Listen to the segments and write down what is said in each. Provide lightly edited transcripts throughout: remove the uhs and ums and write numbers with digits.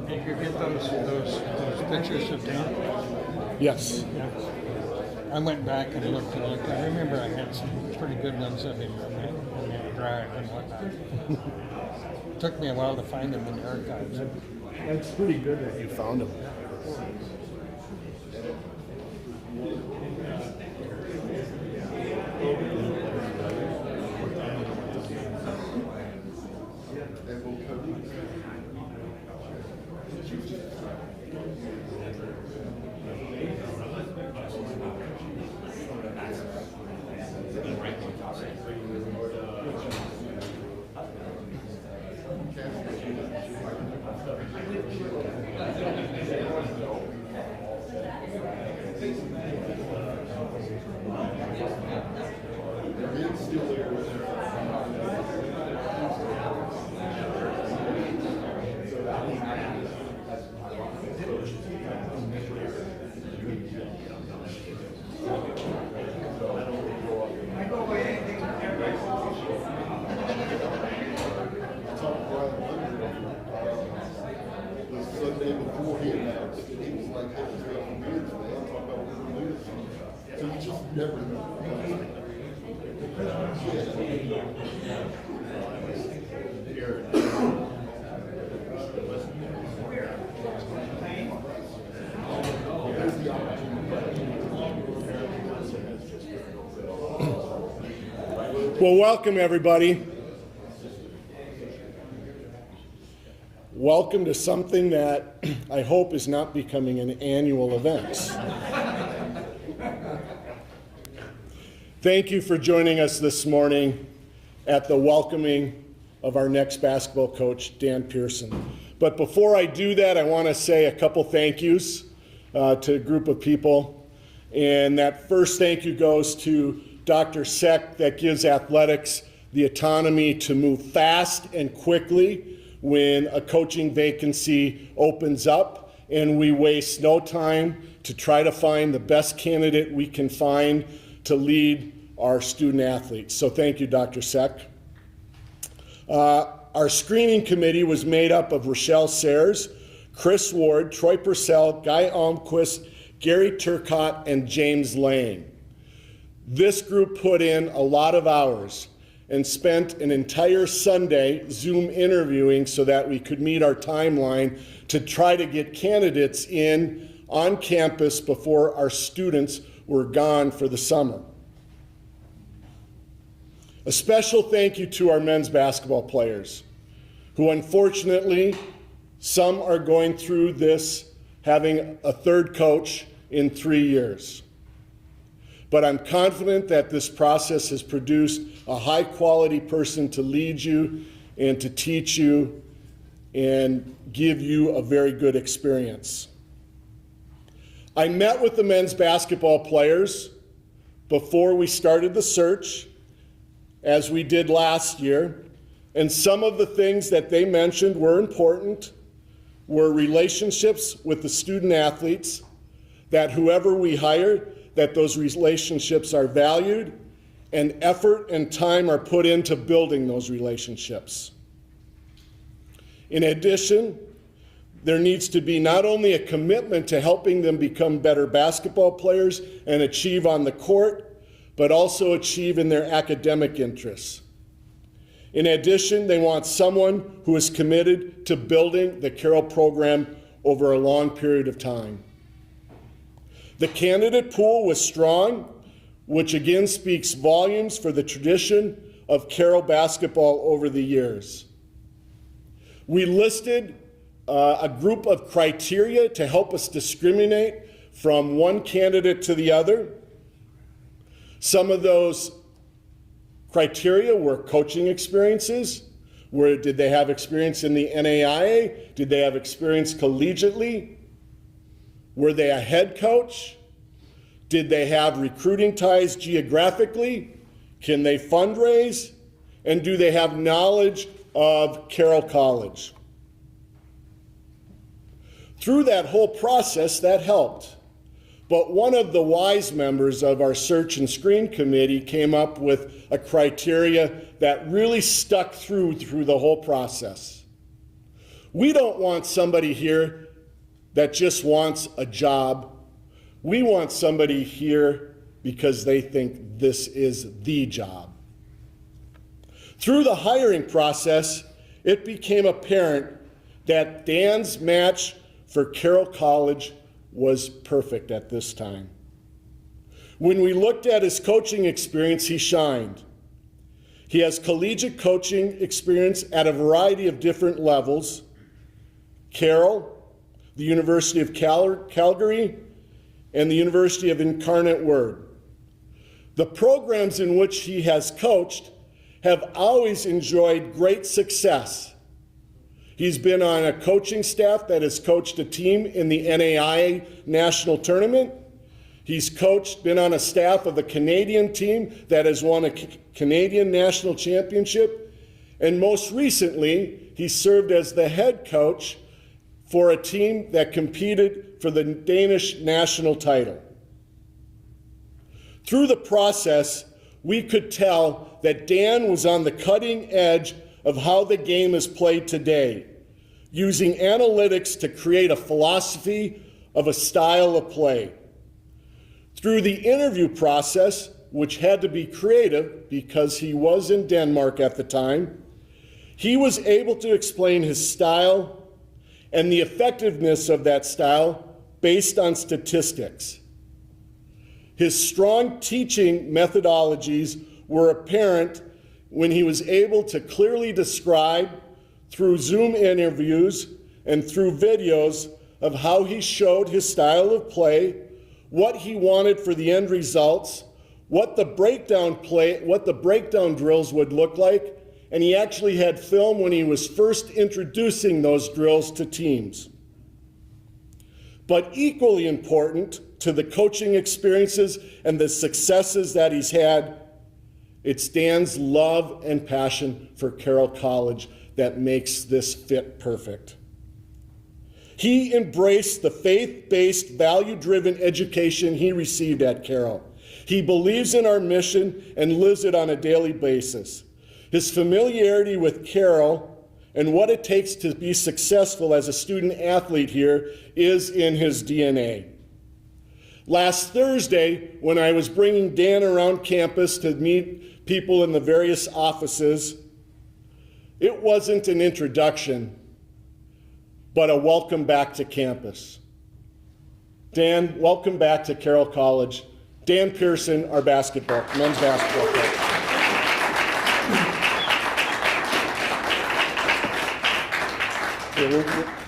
Did you get those pictures of Dan? Yes. Yeah. I went back and looked. I remember I had some pretty good ones of him in that drive and whatnot. Took me a while to find them in the archives. That's pretty good that you found them. Well, welcome everybody. Welcome to something that I hope is not becoming an annual event. Thank you for joining us this morning at the welcoming of our next basketball coach, Dan Pearson. But before I do that, I want to say a couple thank yous to a group of people. And that first thank you goes to Dr. Seck, that gives athletics the autonomy to move fast and quickly when a coaching vacancy opens up, and we waste no time to try to find the best candidate we can find to lead our student athletes. So thank you, Dr. Seck. Our screening committee was made up of Rochelle Sayers, Chris Ward, Troy Purcell, Guy Almquist, Gary Turcott, and James Lane. This group put in a lot of hours and spent an entire Sunday Zoom interviewing so that we could meet our timeline to try to get candidates in on campus before our students were gone for the summer. A special thank you to our men's basketball players, who unfortunately, some are going through this having a third coach in 3 years. But I'm confident that this process has produced a high-quality person to lead you and to teach you and give you a very good experience. I met with the men's basketball players before we started the search, as we did last year, and some of the things that they mentioned were important were relationships with the student athletes, that whoever we hire, that those relationships are valued, and effort and time are put into building those relationships. In addition, there needs to be not only a commitment to helping them become better basketball players and achieve on the court, but also achieve in their academic interests. In addition, they want someone who is committed to building the Carroll program over a long period of time. The candidate pool was strong, which again speaks volumes for the tradition of Carroll basketball over the years. We listed a group of criteria to help us discriminate from one candidate to the other. Some of those criteria were coaching experiences. Did they have experience in the NAIA? Did they have experience collegiately? Were they a head coach? Did they have recruiting ties geographically? Can they fundraise? And do they have knowledge of Carroll College? Through that whole process, that helped. But one of the wise members of our search and screen committee came up with a criteria that really stuck through the whole process. We don't want somebody here that just wants a job. We want somebody here because they think this is the job. Through the hiring process, it became apparent that Dan's match for Carroll College was perfect at this time. When we looked at his coaching experience, he shined. He has collegiate coaching experience at a variety of different levels: Carroll, the University of Calgary, and the University of Incarnate Word. The programs in which he has coached have always enjoyed great success. He's been on a coaching staff that has coached a team in the NAIA National Tournament. He's been on a staff of a Canadian team that has won a Canadian National Championship. And most recently, he served as the head coach for a team that competed for the Danish national title. Through the process, we could tell that Dan was on the cutting edge of how the game is played today, using analytics to create a philosophy of a style of play. Through the interview process, which had to be creative because he was in Denmark at the time, he was able to explain his style and the effectiveness of that style based on statistics. His strong teaching methodologies were apparent when he was able to clearly describe, through Zoom interviews and through videos, of how he showed his style of play, what he wanted for the end results, what the breakdown drills would look like, and he actually had film when he was first introducing those drills to teams. But equally important to the coaching experiences and the successes that he's had, it's Dan's love and passion for Carroll College that makes this fit perfect. He embraced the faith-based, value-driven education he received at Carroll. He believes in our mission and lives it on a daily basis. His familiarity with Carroll and what it takes to be successful as a student athlete here is in his DNA. Last Thursday, when I was bringing Dan around campus to meet people in the various offices, it wasn't an introduction, but a welcome back to campus. Dan, welcome back to Carroll College. Dan Pearson, our men's basketball coach. Yeah,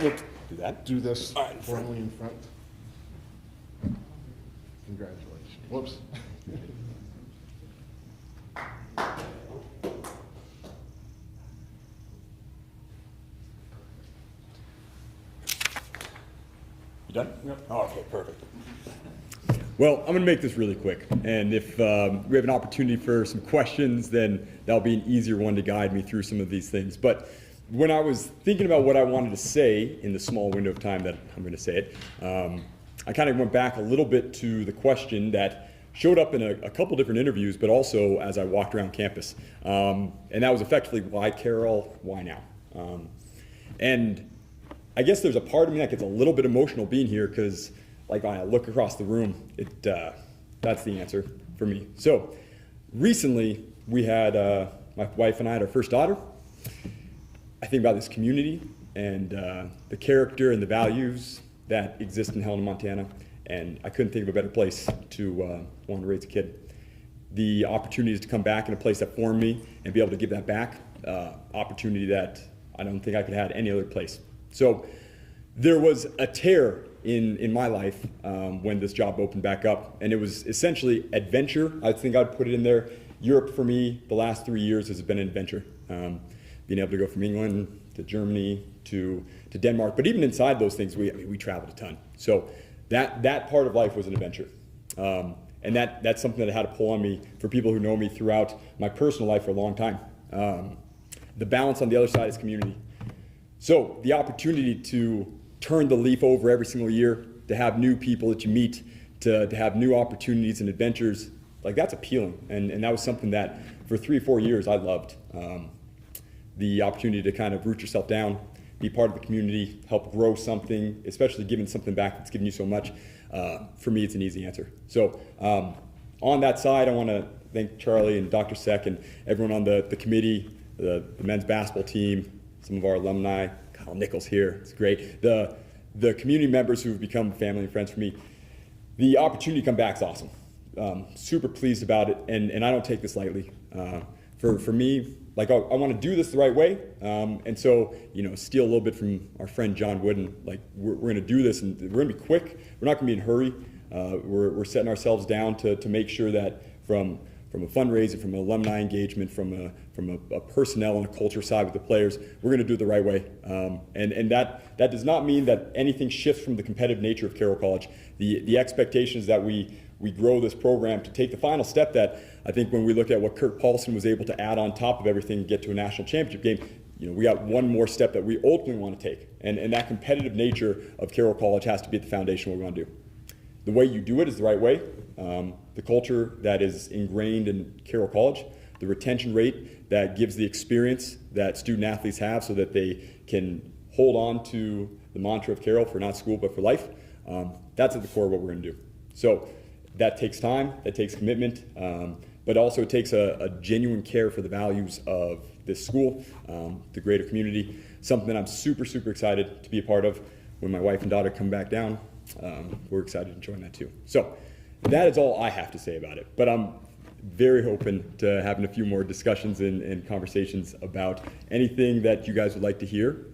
we'll do that. Do this formally in front. Congratulations. Whoops. You done? Yep. Oh, okay, perfect. Well, I'm going to make this really quick, and if we have an opportunity for some questions, then that'll be an easier one to guide me through some of these things. But when I was thinking about what I wanted to say in the small window of time that I'm going to say it, I kind of went back a little bit to the question that showed up in a couple different interviews, but also as I walked around campus. And that was effectively, why Carroll, why now? And I guess there's a part of me that gets a little bit emotional being here because, like, when I look across the room, that's the answer for me. So recently, we had, my wife and I had our first daughter. I think about this community and the character and the values that exist in Helena, Montana, and I couldn't think of a better place to want to raise a kid. The opportunities to come back in a place that formed me and be able to give that back, opportunity that I don't think I could have had any other place. So there was a tear in my life when this job opened back up, and it was essentially adventure. I think I'd put it in there. Europe for me, the last 3 years has been an adventure. Being able to go from England to Germany to Denmark, but even inside those things, we traveled a ton. So that part of life was an adventure. And that's something that had a pull on me for people who know me throughout my personal life for a long time. The balance on the other side is community. So the opportunity to turn the leaf over every single year, to have new people that you meet, to have new opportunities and adventures, like that's appealing. And that was something that for 3 or 4 years I loved. The opportunity to kind of root yourself down, be part of the community, help grow something, especially giving something back that's given you so much. For me, it's an easy answer. So on that side, I want to thank Charlie and Dr. Sek and everyone on the committee, the men's basketball team, some of our alumni, Kyle Nichols here, it's great. The community members who have become family and friends for me. The opportunity to come back is awesome. Super pleased about it, and I don't take this lightly. For me, like I want to do this the right way, and so steal a little bit from our friend John Wooden. Like we're going to do this, and we're going to be quick. We're not going to be in a hurry. We're setting ourselves down to make sure that from a fundraising, from an alumni engagement, from a personnel and a culture side with the players, we're going to do it the right way. And that does not mean that anything shifts from the competitive nature of Carroll College. The expectation is that we grow this program to take the final step that I think when we look at what Kurt Paulson was able to add on top of everything and get to a national championship game, we got one more step that we ultimately want to take. And that competitive nature of Carroll College has to be at the foundation of what we want to do. The way you do it is the right way. The culture that is ingrained in Carroll College, the retention rate that gives the experience that student athletes have so that they can hold on to the mantra of Carroll for not school but for life, that's at the core of what we're going to do. So that takes time, that takes commitment, but also it takes a genuine care for the values of this school, the greater community, something that I'm super, super excited to be a part of. When my wife and daughter come back down, we're excited to join that too. So that is all I have to say about it, but I'm very open to having a few more discussions and conversations about anything that you guys would like to hear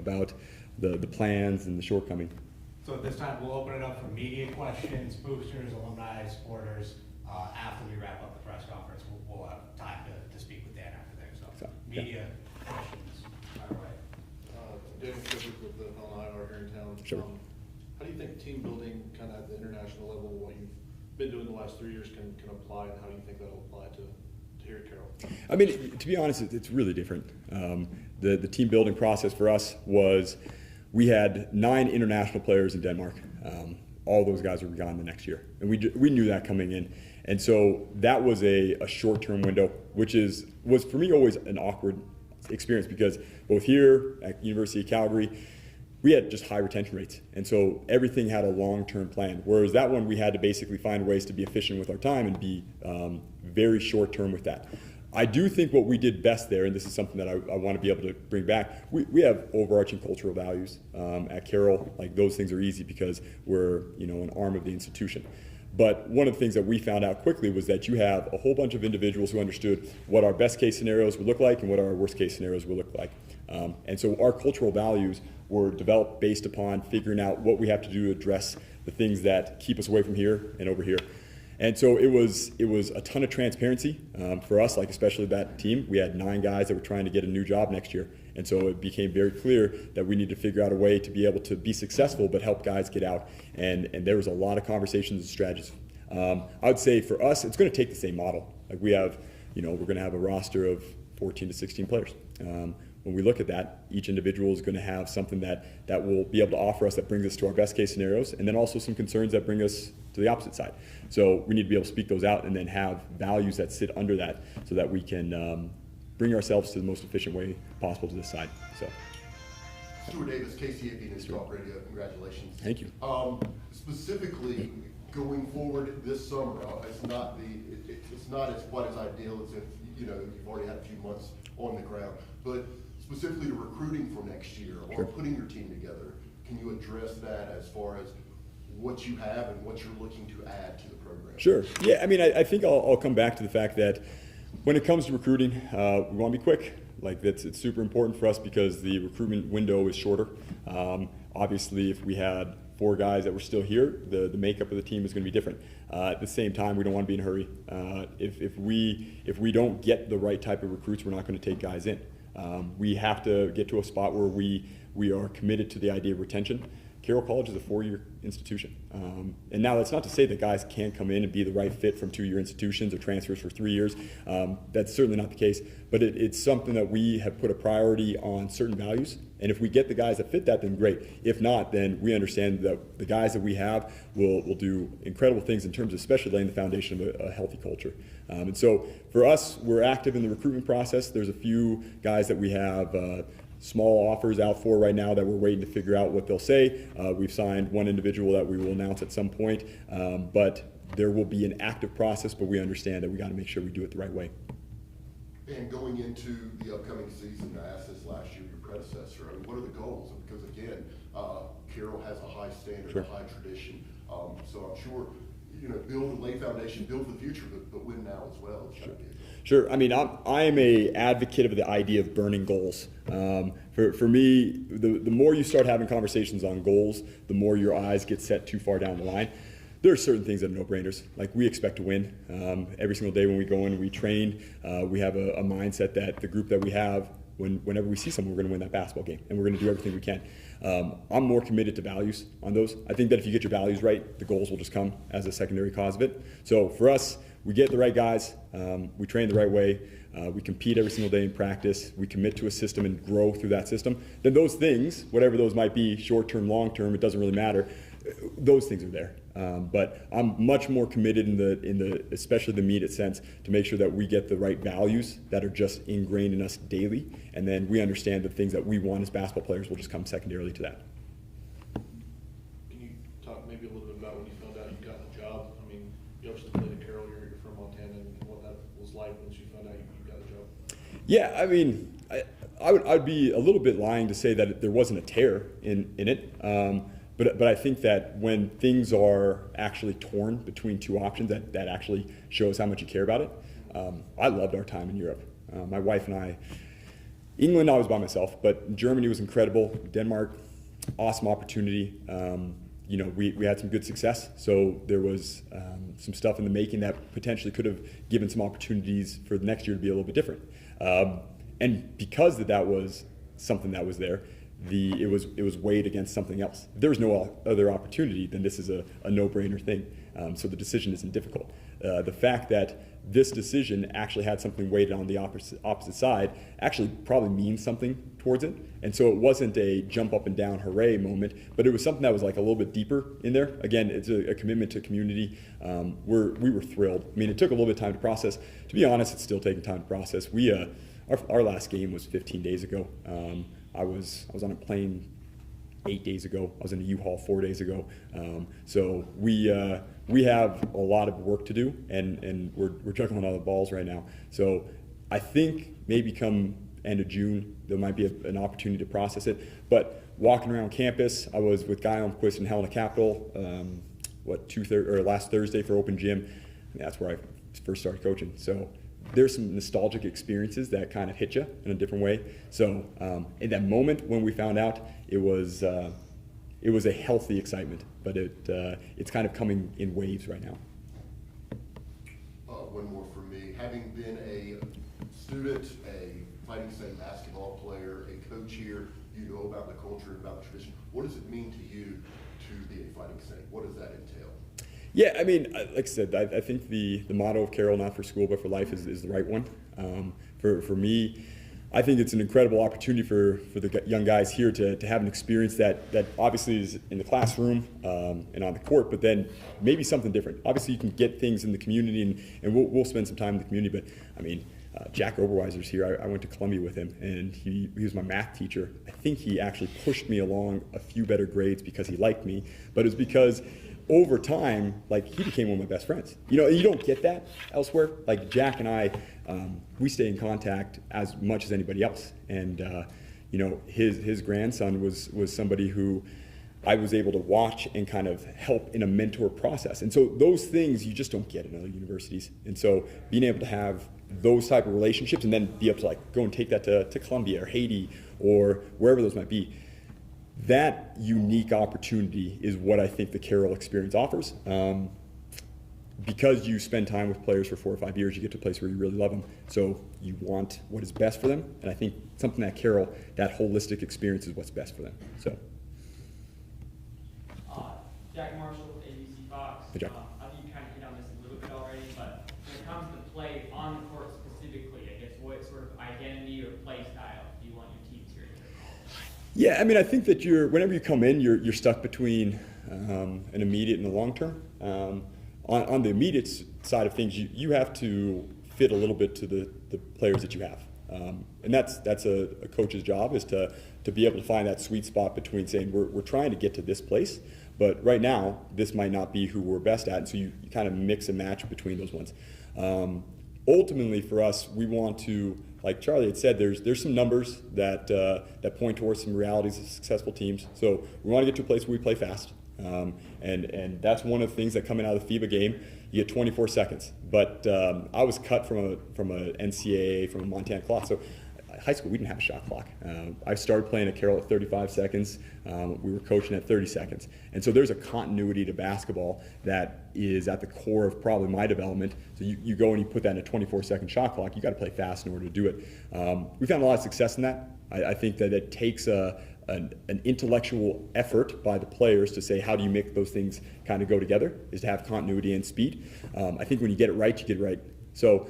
about the plans and the shortcoming. So at this time, we'll open it up for media questions, boosters, alumni, supporters. After we wrap up the press conference, we'll have time to speak with Dan after there. So media questions, all right. Daniel Shepard with the alumni are here in town. Sure. How do you think team building kind of at the international level, what you've been doing the last 3 years can apply, and how do you think that'll apply to here at Carroll? I mean, to be honest, it's really different. The team building process for us was we had 9 international players in Denmark. All those guys were gone the next year, and we knew that coming in. And so that was a short-term window, which was for me always an awkward experience because both here at University of Calgary, we had just high retention rates. And so everything had a long-term plan. Whereas that one, we had to basically find ways to be efficient with our time and be very short-term with that. I do think what we did best there, and this is something that I want to be able to bring back, we have overarching cultural values at Carroll. Like those things are easy because we're an arm of the institution. But one of the things that we found out quickly was that you have a whole bunch of individuals who understood what our best case scenarios would look like and what our worst case scenarios would look like. And so our cultural values were developed based upon figuring out what we have to do to address the things that keep us away from here and over here. And so it was a ton of transparency for us, like especially that team. We had 9 guys that were trying to get a new job next year. And so it became very clear that we need to figure out a way to be able to be successful but help guys get out. And there was a lot of conversations and strategies. I would say for us, it's going to take the same model. Like we have, we're going to have a roster of 14 to 16 players. When we look at that, each individual is going to have something that will be able to offer us that brings us to our best case scenarios, and then also some concerns that bring us to the opposite side. So we need to be able to speak those out and then have values that sit under that so that we can bring ourselves to the most efficient way possible to this side. So. Stuart Davis, KCAP News Talk Radio, congratulations. Thank you. Specifically, going forward this summer, it's not quite as ideal as if you've already had a few months on the ground, but specifically to recruiting for next year or putting your team together, can you address that as far as what you have and what you're looking to add to the program? Sure. Yeah, I mean, I think I'll come back to the fact that when it comes to recruiting, we want to be quick. Like it's super important for us because the recruitment window is shorter. Obviously, if we had 4 guys that were still here, the makeup of the team is going to be different. At the same time, we don't want to be in a hurry. If we don't get the right type of recruits, we're not going to take guys in. We have to get to a spot where we are committed to the idea of retention. Carroll College is a 4-year institution. And now that's not to say that guys can't come in and be the right fit from 2-year institutions or transfers for 3 years. That's certainly not the case, but it's something that we have put a priority on certain values. And if we get the guys that fit that, then great. If not, then we understand that the guys that we have will do incredible things in terms of especially laying the foundation of a healthy culture. And so for us, we're active in the recruitment process. There's a few guys that we have small offers out for right now that we're waiting to figure out what they'll say. We've signed one individual that we will announce at some point, but there will be an active process, but we understand that we got to make sure we do it the right way. And going into the upcoming season, I asked this last year, your predecessor, I mean, what are the goals? Because again, Carroll has a high standard, Sure. a high tradition, so I'm sure, you know, build, lay foundation, build for the future, but win now as well. Sure. Sure. I mean, I am a advocate of the idea of burning goals. For me, the more you start having conversations on goals, the more your eyes get set too far down the line. There are certain things that are no-brainers. Like, we expect to win every single day when we go in, we train. We have a mindset that the group that we have, whenever we see someone, we're going to win that basketball game, and we're going to do everything we can. I'm more committed to values on those. I think that if you get your values right, the goals will just come as a secondary cause of it. So for us, we get the right guys, we train the right way, we compete every single day in practice, we commit to a system and grow through that system. Then those things, whatever those might be, short-term, long-term, it doesn't really matter. Those things are there. But I'm much more committed in the especially the immediate sense to make sure that we get the right values that are just ingrained in us daily, and then we understand the things that we want as basketball players will just come secondarily to that. Can you talk maybe a little bit about when you found out you got the job? I mean, you obviously played at Carroll, you're from Montana, and what that was like once you found out you got the job. Yeah, I mean, I'd be a little bit lying to say that there wasn't a tear in it. But I think that when things are actually torn between two options, that actually shows how much you care about it. I loved our time in Europe. My wife and I, England, I was by myself, but Germany was incredible. Denmark, awesome opportunity. You know, we had some good success, so there was some stuff in the making that potentially could have given some opportunities for the next year to be a little bit different. And because that was something that was there, it was weighed against something else. If there was no other opportunity, then this is a no-brainer thing. So the decision isn't difficult. The fact that this decision actually had something weighted on the opposite side actually probably means something towards it. And so it wasn't a jump up and down hooray moment, but it was something that was like a little bit deeper in there. Again, it's a commitment to community. We were thrilled. I mean, it took a little bit of time to process. To be honest, it's still taking time to process. Our last game was 15 days ago. I was on a plane 8 days ago. I was in a U-Haul 4 days ago. So we have a lot of work to do, and we're juggling all the balls right now. So I think maybe come end of June there might be an opportunity to process it. But walking around campus, I was with Guy Almquist and Helena Capital. Last Thursday for Open Gym. I mean, that's where I first started coaching. So there's some nostalgic experiences that kind of hit you in a different way. So in that moment when we found out, it was a healthy excitement, but it's kind of coming in waves right now. One more for me. Having been a student, a Fighting Saint basketball player, a coach here, you know about the culture and about the tradition. What does it mean to you to be a Fighting Saint? What does that entail? Yeah, I mean, like I said, I think the motto of Carroll, not for school but for life, is the right one. For me, I think it's an incredible opportunity for the young guys here to have an experience that obviously is in the classroom and on the court, but then maybe something different. Obviously, you can get things in the community, and we'll spend some time in the community, but I mean, Jack Oberweiser's here. I went to Columbia with him, and he was my math teacher. I think he actually pushed me along a few better grades because he liked me, but it was because over time, like, he became one of my best friends. You know, you don't get that elsewhere. Like, Jack and I, we stay in contact as much as anybody else. And, you know, his grandson was somebody who I was able to watch and kind of help in a mentor process. And so those things you just don't get in other universities. And so being able to have those type of relationships and then be able to, like, go and take that to Columbia or Haiti or wherever those might be, that unique opportunity is what I think the Carroll experience offers. Because you spend time with players for 4 or 5 years, you get to a place where you really love them. So you want what is best for them. And I think something at Carroll, that holistic experience is what's best for them. So. Jack Marshall, ABC Fox. Hey, Jack. I think you kind of hit on this a little bit already, but when it comes to play on the court specifically, I guess what sort of identity or play style do you want your teams here to call? Yeah, I mean, I think that whenever you come in, you're stuck between an immediate and a long term. On the immediate side of things, you have to fit a little bit to the players that you have. And that's a coach's job, is to be able to find that sweet spot between saying we're trying to get to this place, but right now this might not be who we're best at, and so you kind of mix and match between those ones. Ultimately for us, we want to, like Charlie had said, there's some numbers that point towards some realities of successful teams. So we want to get to a place where we play fast. And that's one of the things that coming out of the FIBA game, you get 24 seconds. But I was cut from a NCAA, from a Montana clock. So high school, we didn't have a shot clock. I started playing at Carroll at 35 seconds. We were coaching at 30 seconds. And so there's a continuity to basketball that is at the core of probably my development. So you go and you put that in a 24-second shot clock. You got to play fast in order to do it. We've had a lot of success in that. I think that it takes an intellectual effort by the players to say, how do you make those things kind of go together, is to have continuity and speed. I think when you get it right, you get it right. So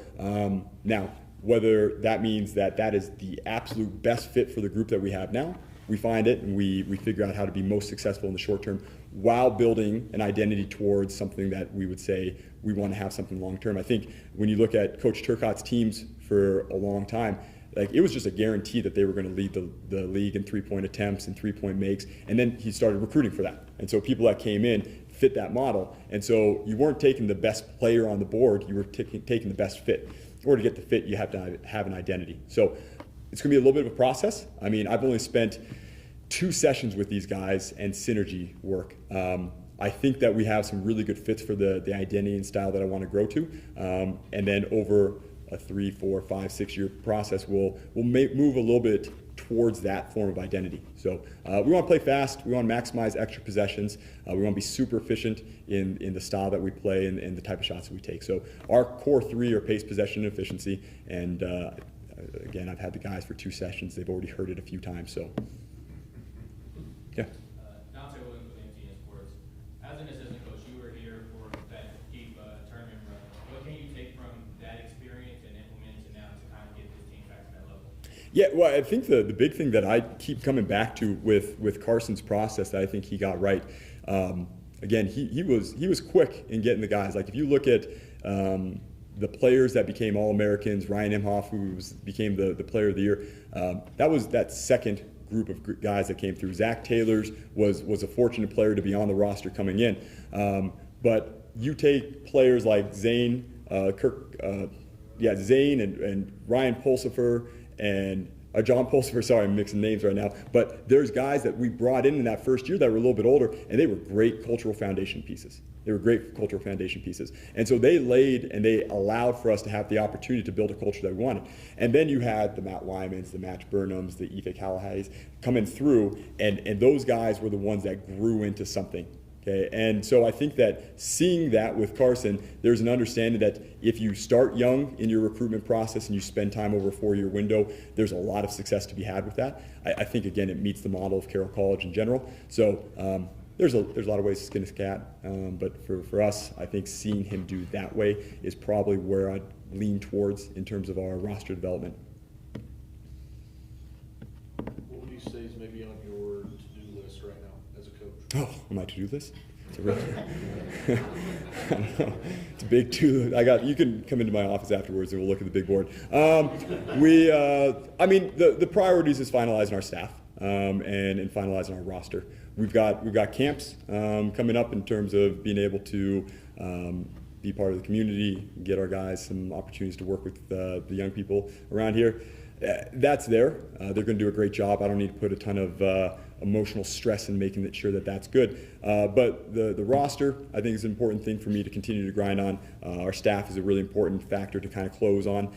now, whether that means that is the absolute best fit for the group that we have now, we find it and we figure out how to be most successful in the short term while building an identity towards something that we would say we want to have something long term. I think when you look at Coach Turcotte's teams for a long time, like, it was just a guarantee that they were going to lead the league in three-point attempts and three-point makes, and then he started recruiting for that. And so people that came in fit that model, and so you weren't taking the best player on the board, you were taking the best fit. In order to get the fit, you have to have an identity. So it's going to be a little bit of a process. I mean, I've only spent 2 sessions with these guys and synergy work. I think that we have some really good fits for the identity and style that I want to grow to, and then over a 3, 4, 5, 6 year process, we'll move a little bit towards that form of identity. So we want to play fast, we want to maximize extra possessions, we want to be super efficient in the style that we play and the type of shots that we take. So our core 3 are pace, possession, and efficiency, and again, I've had the guys for 2 sessions, they've already heard it a few times, so yeah. As an assistant coach, you were here for that deep tournament run. What can you take from that experience and implement it now to kind of get this team back to that level? Yeah, well, I think the big thing that I keep coming back to with Carson's process that I think he got right, again, he was quick in getting the guys. Like, if you look at the players that became All-Americans, Ryan Imhoff, who became the player of the year, that was that second group of guys that came through. Zach Taylor's was a fortunate player to be on the roster coming in. But you take players like Zane, Zane and Ryan Pulsifer and John Pulsifer, sorry, I'm mixing names right now, but there's guys that we brought in that first year that were a little bit older, and they were great cultural foundation pieces. And so they laid and they allowed for us to have the opportunity to build a culture that we wanted. And then you had the Matt Wymans, the Match Burnhams, the Ife Callahay's coming through, and those guys were the ones that grew into something. Okay? And so I think that seeing that with Carson, there's an understanding that if you start young in your recruitment process and you spend time over a 4-year window, there's a lot of success to be had with that. I think, again, it meets the model of Carroll College in general. So there's a lot of ways to skin a cat, but for us, I think seeing him do that way is probably where I'd lean towards in terms of our roster development. What would you say is maybe on your to-do list right now as a coach? Oh, on my to-do list? It's a real, I don't know. It's a big to-do. You can come into my office afterwards and we'll look at the big board. I mean, the priorities is finalizing our staff and finalizing our roster. We've got camps coming up in terms of being able to be part of the community, get our guys some opportunities to work with the young people around here. That's there. They're going to do a great job. I don't need to put a ton of emotional stress in making sure that that's good. But the roster, I think, is an important thing for me to continue to grind on. Our staff is a really important factor to kind of close on.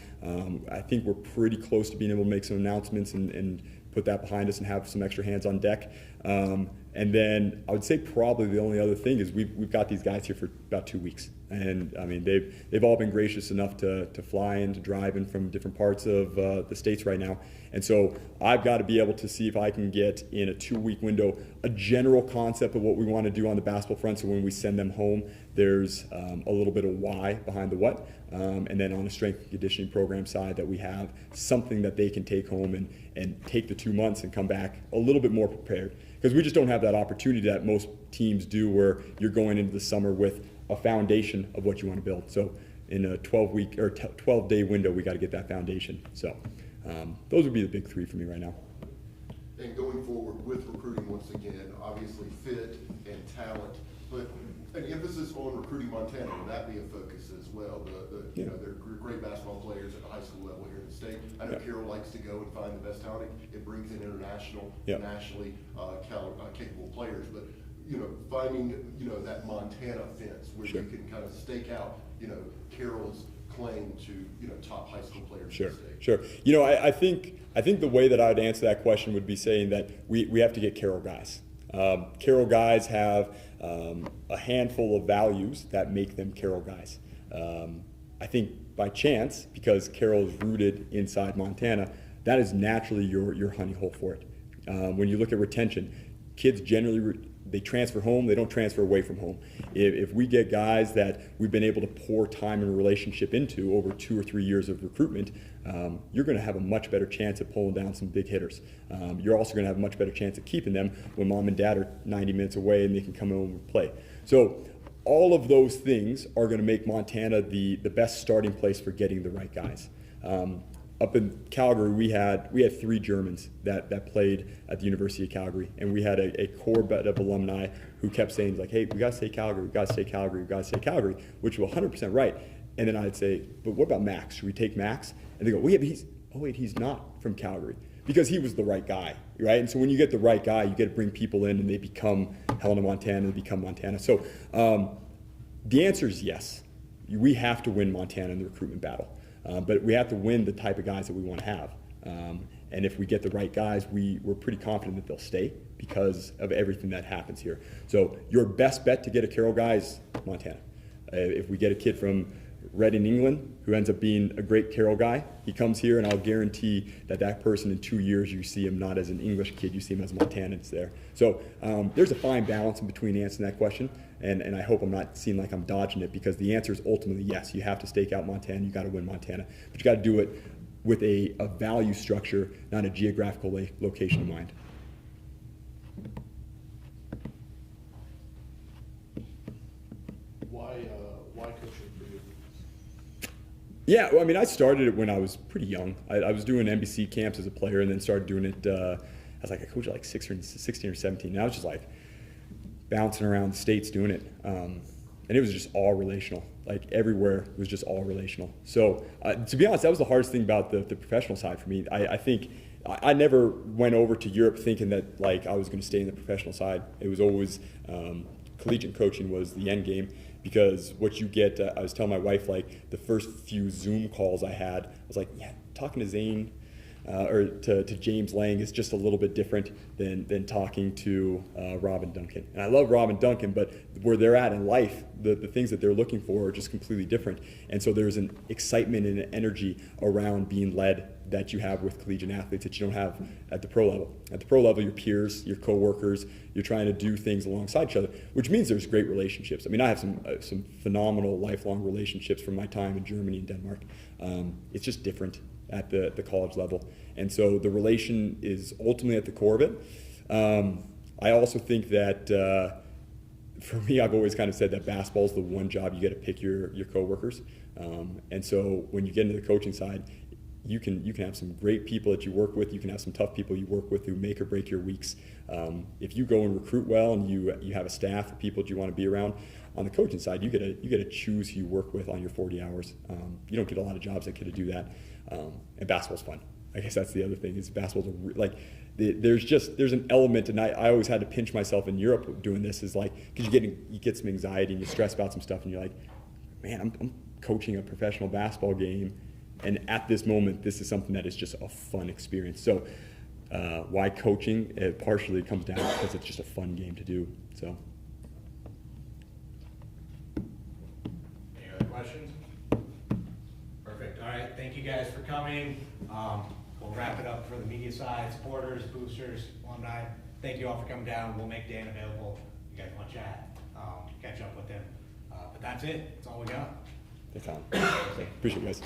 I think we're pretty close to being able to make some announcements and put that behind us and have some extra hands on deck. And then I would say probably the only other thing is we've got these guys here for about 2 weeks. And I mean, they've all been gracious enough to fly in, to drive in from different parts of the States right now. And so I've got to be able to see if I can get in a 2-week window a general concept of what we want to do on the basketball front, so when we send them home, there's a little bit of why behind the what. And then on the strength and conditioning program side, that we have something that they can take home and take the 2 months and come back a little bit more prepared. Because we just don't have that opportunity that most teams do, where you're going into the summer with a foundation of what you want to build. So in a 12-week or 12-day window, we got to get that foundation. So those would be the big 3 for me right now. And going forward with recruiting, once again, obviously fit and talent, but an emphasis on recruiting Montana, would that be a focus as well? You know, they're great basketball players at the high school level here in the state. I know Carroll likes to go and find the best talent. It brings in international, nationally capable players, but you know, finding, you know, that Montana fence where you can kind of stake out, you know, Carroll's claim to, you know, top high school players in the state. Sure. You know, I think the way that I'd answer that question would be saying that we have to get Carroll guys. Carroll guys have a handful of values that make them Carroll guys. I think by chance, because Carroll is rooted inside Montana, that is naturally your honey hole for it. When you look at retention, kids generally they transfer home, they don't transfer away from home. If we get guys that we've been able to pour time and relationship into over 2 or 3 years of recruitment, you're going to have a much better chance at pulling down some big hitters. You're also going to have a much better chance of keeping them when mom and dad are 90 minutes away and they can come home and play. So all of those things are going to make Montana the best starting place for getting the right guys. Up in Calgary, we had 3 Germans that played at the University of Calgary, and we had a core bed of alumni who kept saying, like, hey, we got to stay Calgary, we got to stay Calgary, we got to stay Calgary, which was 100% right. And then I'd say, but what about Max? Should we take Max? And they go, well, yeah, but he's not from Calgary, because he was the right guy, right? And so when you get the right guy, you get to bring people in and they become Helena, Montana, they become Montana. So the answer is yes. We have to win Montana in the recruitment battle. But we have to win the type of guys that we want to have. And if we get the right guys, we're pretty confident that they'll stay because of everything that happens here. So your best bet to get a Carroll guy is Montana. If we get a kid from Reading, England, who ends up being a great Carroll guy, he comes here, and I'll guarantee that person in 2 years, you see him not as an English kid, you see him as a Montanans there. So there's a fine balance in between answering that question, and I hope I'm not seeming like I'm dodging it, because the answer is ultimately yes. You have to stake out Montana, you got to win Montana, but you got to do it with a value structure, not a geographical location in mind. Why coaching for you? Yeah, well, I mean, I started it when I was pretty young. I was doing NBC camps as a player, and then started doing it. I was like a coach at like 16 or 17. And I was just like bouncing around the states doing it, and it was just all relational. Like everywhere was just all relational. So to be honest, that was the hardest thing about the professional side for me. I think I never went over to Europe thinking that like I was going to stay in the professional side. It was always collegiate coaching was the end game. Because what you get, I was telling my wife, like the first few Zoom calls I had, I was like, yeah, talking to Zane or to James Lang is just a little bit different than talking to Rob and Duncan. And I love Rob and Duncan, but where they're at in life, the things that they're looking for are just completely different. And so there's an excitement and an energy around being led that you have with collegiate athletes that you don't have at the pro level. At the pro level, your peers, your coworkers, you're trying to do things alongside each other, which means there's great relationships. I mean, I have some phenomenal lifelong relationships from my time in Germany and Denmark. It's just different at the college level. And so the relation is ultimately at the core of it. I also think that for me, I've always kind of said that basketball is the one job you get to pick your coworkers. And so when you get into the coaching side, you can have some great people that you work with. You can have some tough people you work with who make or break your weeks. If you go and recruit well and you have a staff of people that you want to be around, on the coaching side, you get to choose who you work with on your 40 hours. You don't get a lot of jobs that get to do that. And basketball's fun. I guess that's the other thing is basketball's there's an element, and I always had to pinch myself in Europe doing this, is like because you get some anxiety and you stress about some stuff and you're like, man, I'm coaching a professional basketball game. And at this moment, this is something that is just a fun experience. So why coaching? It partially comes down because it's just a fun game to do. So. coming. We'll wrap it up for the media side, supporters, boosters, alumni. Thank you all for coming down. We'll make Dan available. You guys want to chat, catch up with him. But that's it. That's all we got. Appreciate it, guys.